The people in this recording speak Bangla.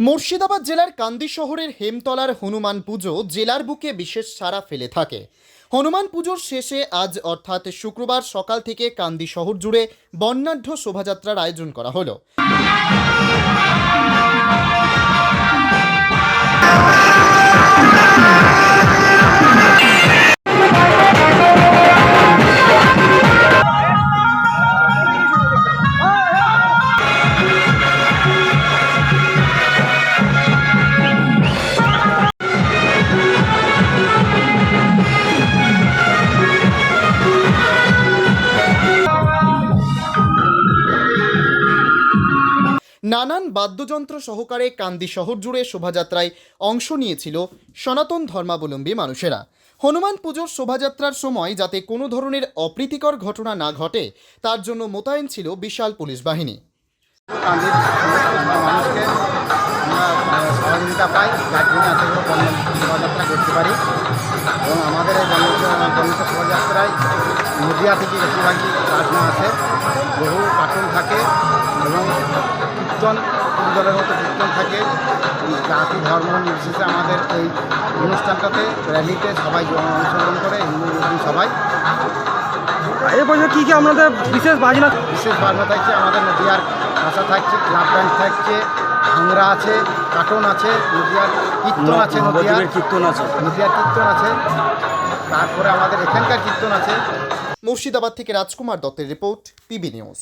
মুর্শিদাবাদ জেলার কান্দি শহরের হেমতলার হনুমান পুজো জেলার বুকে বিশেষ সাড়া ফেলে থাকে। হনুমান পুজোর শেষে আজ অর্থাৎ শুক্রবার সকাল থেকে কান্দি শহর জুড়ে বর্ণাঢ্য শোভাযাত্রার আয়োজন করা হলো। নানান বাদ্যযন্ত্র সহকারে কান্দি শহর জুড়ে শোভাযাত্রায় অংশ নিয়েছিল সনাতন ধর্মাবলম্বী মানুষেরা। হনুমান পুজোর শোভাযাত্রার সময় যাতে কোনো ধরনের অপ্রীতিকর ঘটনা না ঘটে তার জন্য মোতায়েন ছিল বিশাল পুলিশ বাহিনী। কান্দির মানুষকে আমরা সহযোগিতা পাই, যার জন্য এত বড় শোভাযাত্রা করতে পারি। এবং আমাদের এই বর্ণিত শোভাযাত্রায় নদিয়া থেকে বেশিরভাগই রাজনা আছে, বহু কার্টুন থাকে এবং কীর্তন দলের মতো কীর্তন থাকে। জাতি ধর্ম নির্বিশেষে আমাদের এই অনুষ্ঠানটাতে র্যালিতে সবাই অংশগ্রহণ করে, হিন্দু মুসলিম সবাই। এরপরে কী কী আপনাদের বিশেষ বাজনা থাকছে, আমাদের নদিয়ার ভাষা থাকছে, ক্লাব ব্যান্ড থাকছে, ভাংরা আছে, কার্টুন আছে, নদিয়ার কীর্তন আছে, নদিয়ার কীর্তন আছে, তারপরে আমাদের এখানকার কীর্তন আছে। মুর্শিদাবাদ থেকে রাজকুমার দত্তের রিপোর্ট, পিবি নিউজ।